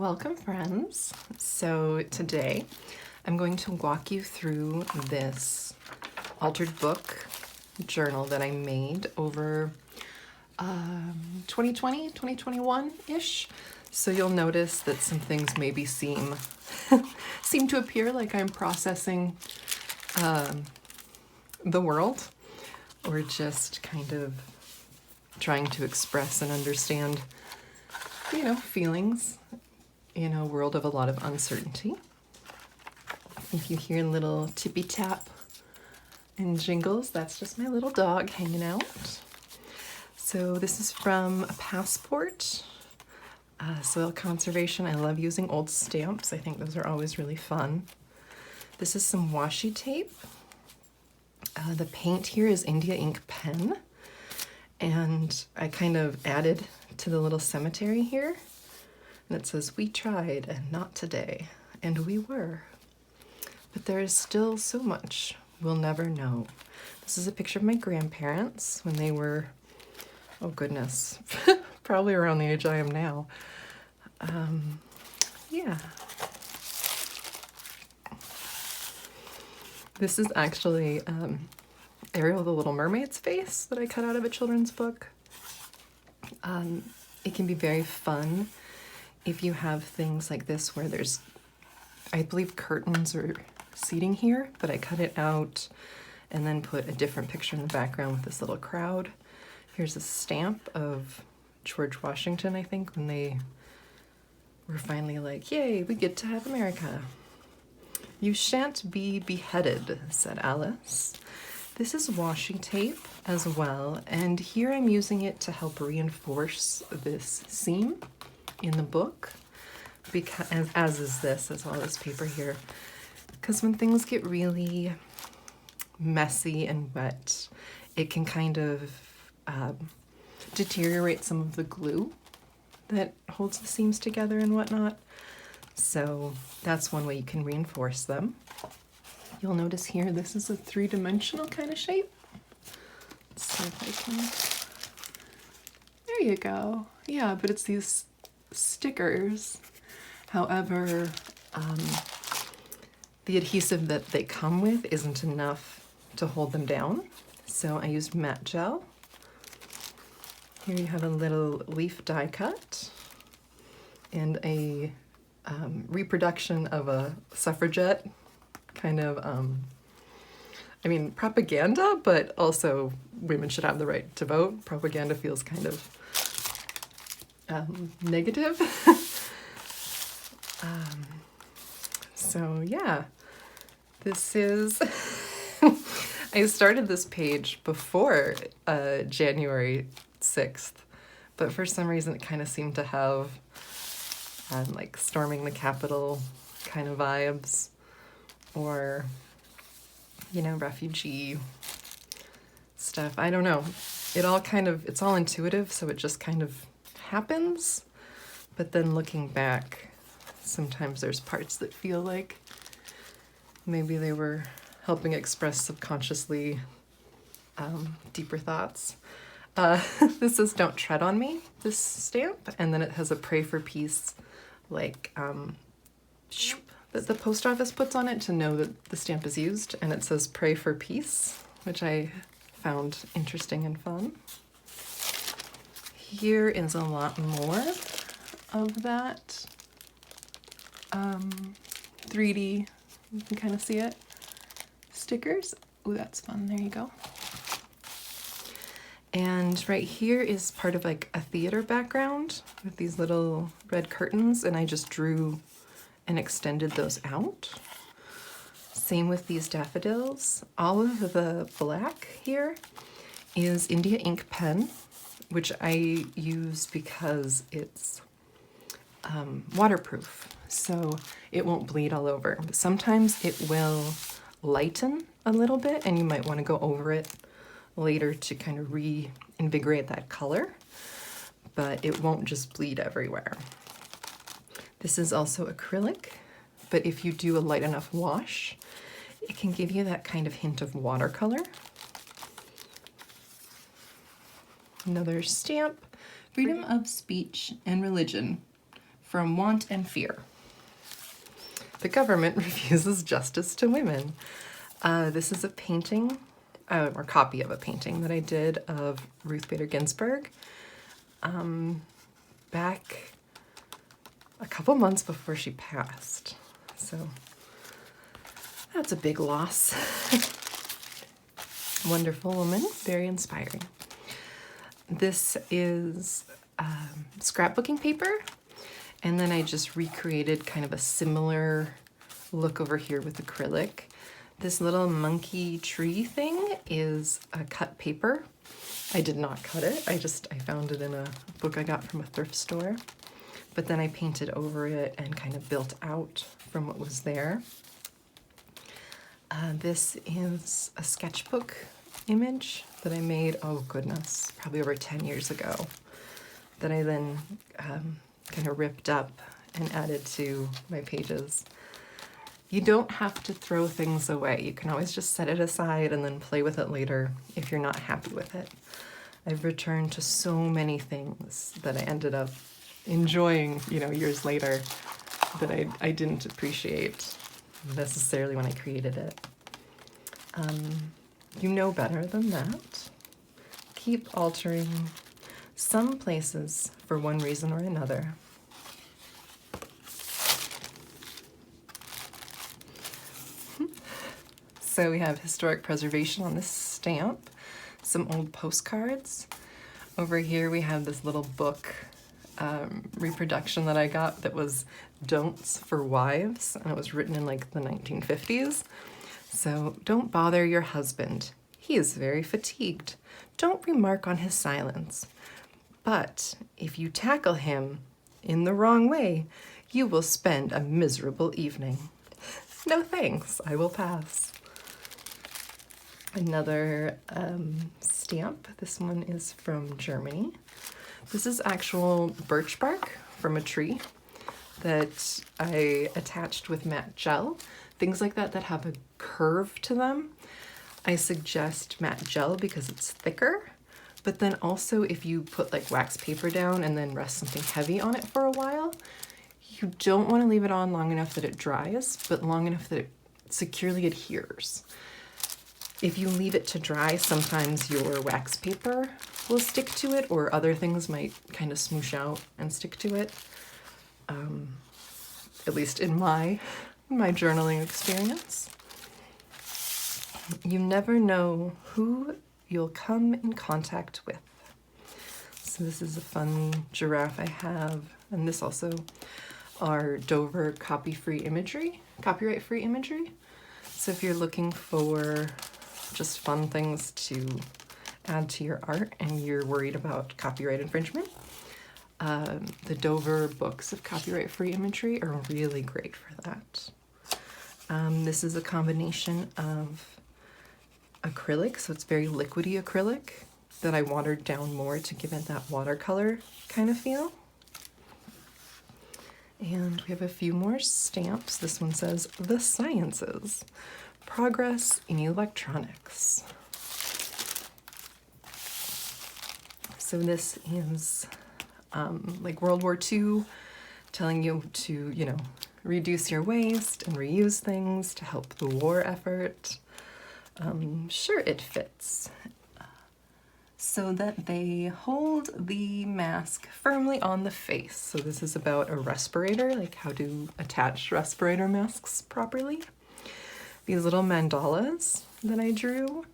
Welcome, friends. So today I'm going to walk you through this altered book journal that I made over 2020, 2021-ish. So you'll notice that some things maybe seem to appear like I'm processing the world, or just kind of trying to express and understand, feelings in a world of a lot of uncertainty. If you hear little tippy tap and jingles, that's just my little dog hanging out. So this is from a passport, soil conservation. I love using old stamps. I think those are always really fun. This is some washi tape. The paint here is India ink pen, and I kind of added to the little cemetery here. And it says, "We tried and not today," and we were. But there is still so much we'll never know. This is a picture of my grandparents when they were, oh goodness, probably around the age I am now. Yeah. This is actually Ariel the Little Mermaid's face that I cut out of a children's book. It can be very fun if you have things like this where there's, I believe, curtains or seating here, but I cut it out and then put a different picture in the background with this little crowd. Here's a stamp of George Washington, I think, when they were finally like, "Yay, we get to have America." "You shan't be beheaded," said Alice. This is washi tape as well, and here I'm using it to help reinforce this seam in the book, because as is this, as well as paper here, because when things get really messy and wet, it can kind of deteriorate some of the glue that holds the seams together and whatnot. So that's one way you can reinforce them. You'll notice here, this is a three-dimensional kind of shape. Let's see if I can, there you go. Yeah, but it's these stickers. However, the adhesive that they come with isn't enough to hold them down. So I used matte gel. Here you have a little leaf die cut and a reproduction of a suffragette kind of, propaganda, but also women should have the right to vote. Propaganda feels kind of negative. So yeah, this is, I started this page before January 6th, but for some reason it kind of seemed to have like storming the Capitol kind of vibes, or, refugee stuff. I don't know. It's all intuitive, so it just kind of happens. But then looking back, sometimes there's parts that feel like maybe they were helping express subconsciously deeper thoughts. This is "Don't Tread on Me," this stamp, and then it has a "Pray for Peace," like that the post office puts on it to know that the stamp is used, and it says "Pray for Peace," which I found interesting and fun. Here is a lot more of that 3D, you can kind of see it, stickers. Ooh, that's fun. There you go. And right here is part of like a theater background with these little red curtains, and I just drew and extended those out. Same with these daffodils. All of the black here is India ink pen, which I use because it's waterproof, so it won't bleed all over. But sometimes it will lighten a little bit, and you might want to go over it later to kind of reinvigorate that color, but it won't just bleed everywhere. This is also acrylic, but if you do a light enough wash, it can give you that kind of hint of watercolor. Another stamp, "Freedom of Speech and Religion from Want and Fear. The government refuses justice to women. This is a painting, or copy of a painting that I did of Ruth Bader Ginsburg back a couple months before she passed. So that's a big loss. Wonderful woman, very inspiring. This is scrapbooking paper, and then I just recreated kind of a similar look over here with acrylic. This little monkey tree thing is a cut paper. I did not cut it, I found it in a book I got from a thrift store, but then I painted over it and kind of built out from what was there. This is a sketchbook image that I made, oh goodness, probably over 10 years ago, that I then kind of ripped up and added to my pages. You don't have to throw things away. You can always just set it aside and then play with it later if you're not happy with it. I've returned to so many things that I ended up enjoying, you know, years later that I didn't appreciate necessarily when I created it. You know better than that. Keep altering some places for one reason or another. So we have historic preservation on this stamp, some old postcards. Over here we have this little book reproduction that I got that was Don'ts for Wives, and it was written in like the 1950s. So, don't bother your husband. He is very fatigued. Don't remark on his silence. But if you tackle him in the wrong way, you will spend a miserable evening. No thanks, I will pass. Another stamp. This one is from Germany. This is actual birch bark from a tree that I attached with matte gel. Things like that that have a curve to them, I suggest matte gel because it's thicker. But then also if you put like wax paper down and then rest something heavy on it for a while, you don't want to leave it on long enough that it dries, but long enough that it securely adheres. If you leave it to dry, sometimes your wax paper will stick to it, or other things might kind of smoosh out and stick to it. At least in my journaling experience. You never know who you'll come in contact with. So this is a fun giraffe I have, and this also are Dover copyright-free imagery. So if you're looking for just fun things to add to your art and you're worried about copyright infringement, the Dover books of copyright-free imagery are really great for that. This is a combination of acrylic, so it's very liquidy acrylic that I watered down more to give it that watercolor kind of feel. And we have a few more stamps. This one says, The Sciences, Progress in Electronics. So this is like World War II, telling you to, you know, reduce your waste and reuse things to help the war effort. Sure, it fits. So that they hold the mask firmly on the face. So this is about a respirator, like how to attach respirator masks properly. These little mandalas that I drew,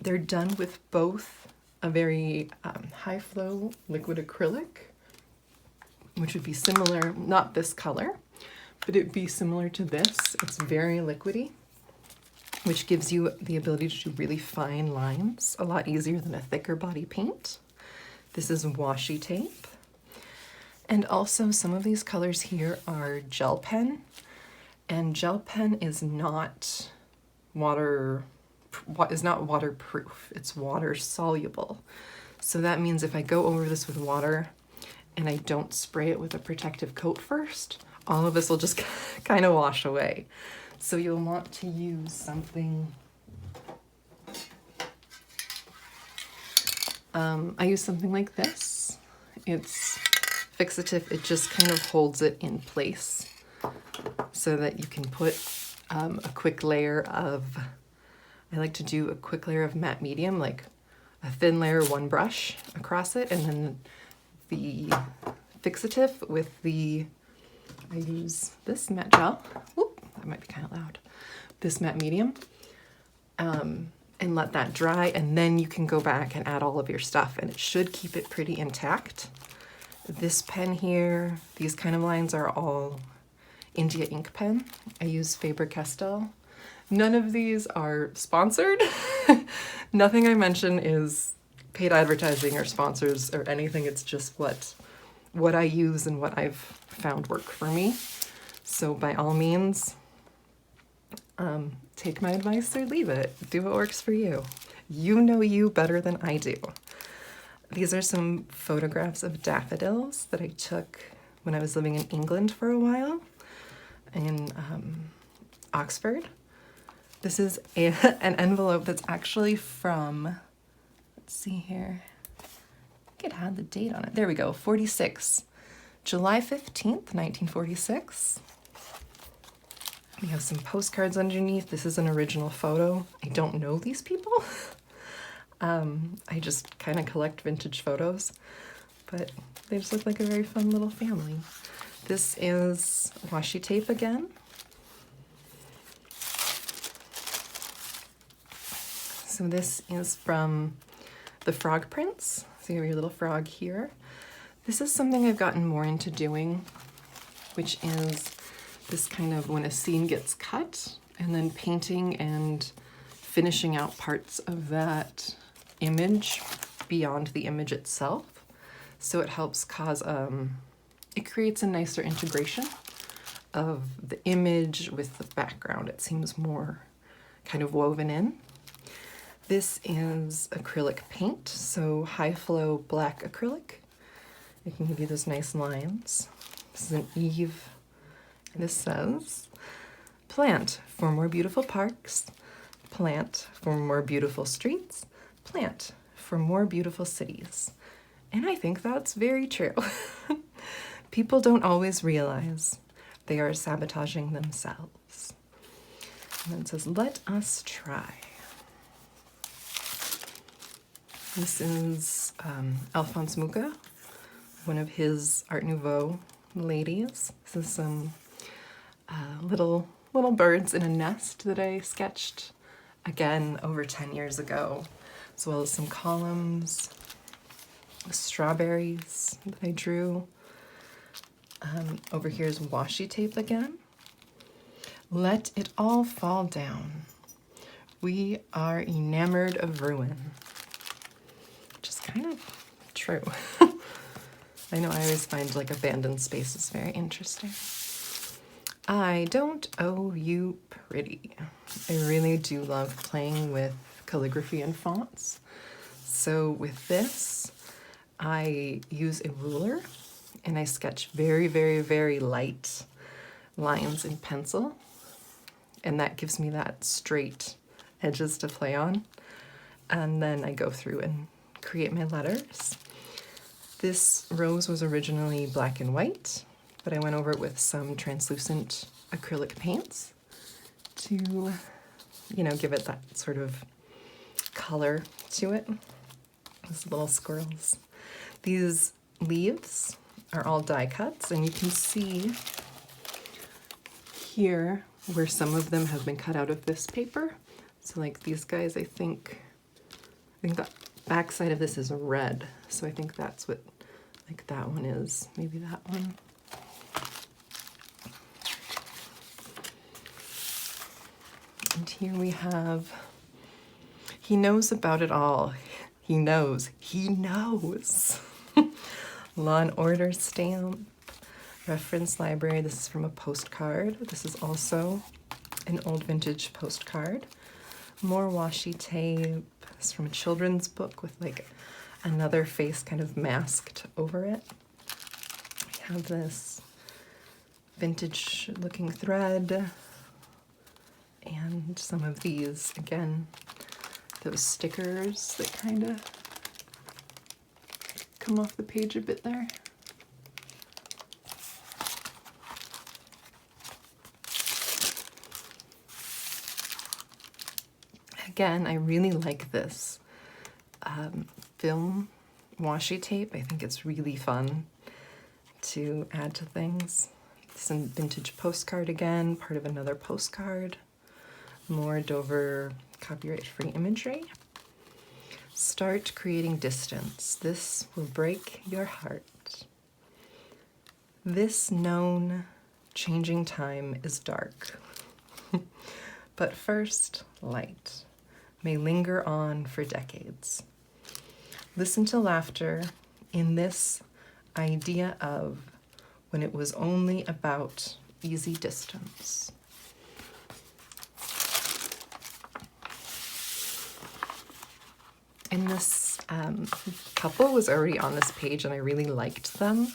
they're done with both a very high flow liquid acrylic, which would be similar, not this color, but it'd be similar to this. It's very liquidy, which gives you the ability to do really fine lines a lot easier than a thicker body paint. This is washi tape. And also some of these colors here are gel pen, and gel pen is not waterproof, it's water soluble. So that means if I go over this with water and I don't spray it with a protective coat first, all of this will just kind of wash away. So you'll want to use something, I use something like this. It's fixative, it just kind of holds it in place so that you can put a quick layer of, I like to do a quick layer of matte medium, like a thin layer, one brush across it, and then the fixative with the, I use this matte gel, whoop, that might be kind of loud, this matte medium, and let that dry, and then you can go back and add all of your stuff, and it should keep it pretty intact. This pen here, these kind of lines are all India ink pen. I use Faber-Castell. None of these are sponsored. Nothing I mention is paid advertising or sponsors or anything. It's just what I use and what I've found work for me. So by all means, take my advice or leave it. Do what works for you. You know you better than I do. These are some photographs of daffodils that I took when I was living in England for a while in Oxford. This is an envelope that's actually from, let's see here, I think it had the date on it. There we go, 46, July 15th, 1946. We have some postcards underneath. This is an original photo. I don't know these people. I just kind of collect vintage photos, but they just look like a very fun little family. This is washi tape again. So this is from the frog prints. So you have your little frog here. This is something I've gotten more into doing, which is this kind of when a scene gets cut and then painting and finishing out parts of that image beyond the image itself. So it helps cause, it creates a nicer integration of the image with the background. It seems more kind of woven in. This is acrylic paint, so high flow black acrylic. It can give you those nice lines. This is an Eve. This says, plant for more beautiful parks, plant for more beautiful streets, plant for more beautiful cities. And I think that's very true. People don't always realize they are sabotaging themselves. And then it says, let us try. This is Alphonse Mucha, one of his Art Nouveau ladies. This is some little birds in a nest that I sketched, again, over 10 years ago, as well as some columns, strawberries that I drew. Over here is washi tape again. Let it all fall down. We are enamored of ruin. Which is kind of true. I know I always find like abandoned spaces very interesting. I don't owe you pretty. I really do love playing with calligraphy and fonts. So with this, I use a ruler and I sketch very, very, very light lines in pencil. And that gives me that straight edges to play on. And then I go through and create my letters. This rose was originally black and white, but I went over it with some translucent acrylic paints to, you know, give it that sort of color to it. These little squirrels. These leaves are all die cuts, and you can see here where some of them have been cut out of this paper. So like these guys, I think the back side of this is red, so I think that's what like that one is, maybe that one. And here we have, he knows about it all. He knows. Law and Order stamp, reference library. This is from a postcard. This is also an old vintage postcard. More washi tape. This is from a children's book with like another face kind of masked over it. We have this vintage looking thread and some of these, again, those stickers that kind of come off the page a bit there. Again, I really like this film washi tape. I think it's really fun to add to things. Some vintage postcard again, part of another postcard. More Dover copyright-free imagery. Start creating distance. This will break your heart. This known changing time is dark. But first, light may linger on for decades. Listen to laughter in this idea of when it was only about easy distance. And this couple was already on this page and I really liked them.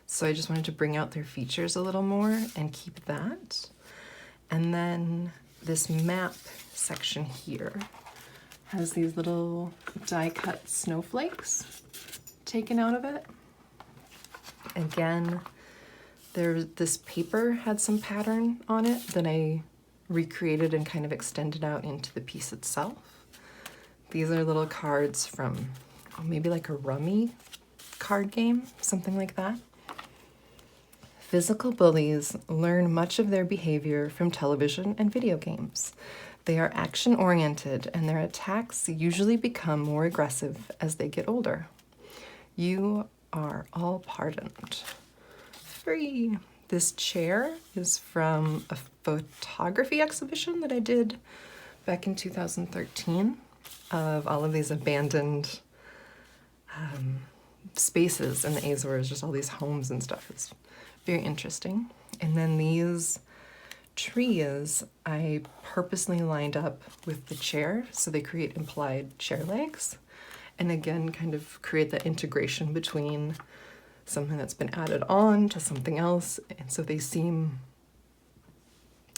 So I just wanted to bring out their features a little more and keep that. And then this map section here has these little die-cut snowflakes taken out of it. Again, this paper had some pattern on it that I recreated and kind of extended out into the piece itself. These are little cards from maybe like a rummy card game, something like that. Physical bullies learn much of their behavior from television and video games. They are action-oriented and their attacks usually become more aggressive as they get older. You are all pardoned. Free. This chair is from a photography exhibition that I did back in 2013 of all of these abandoned spaces in the Azores, just all these homes and stuff. It's very interesting. And then these trees I purposely lined up with the chair so they create implied chair legs, and again kind of create that integration between something that's been added on to something else, and so they seem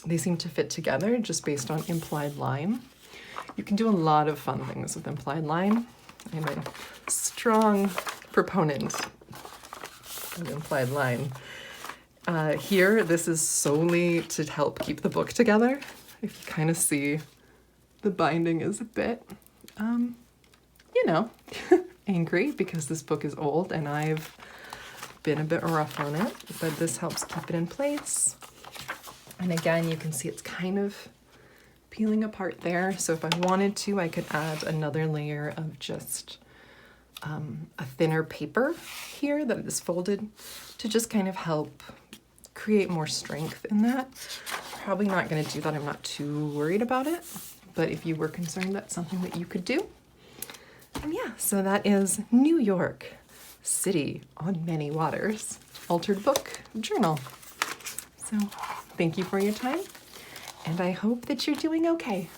to fit together just based on implied line. You can do a lot of fun things with implied line. I'm a strong proponent of implied line. Here, this is solely to help keep the book together. If you kind of see, the binding is a bit, you know, angry because this book is old and I've been a bit rough on it, but this helps keep it in place. And again, you can see it's kind of peeling apart there. So if I wanted to, I could add another layer of just a thinner paper here that is folded to just kind of help create more strength in that. Probably not going to do that. I'm not too worried about it, but if you were concerned, that's something that you could do. And yeah, so that is New York City on Many Waters, Altered Book Journal. So thank you for your time, and I hope that you're doing okay.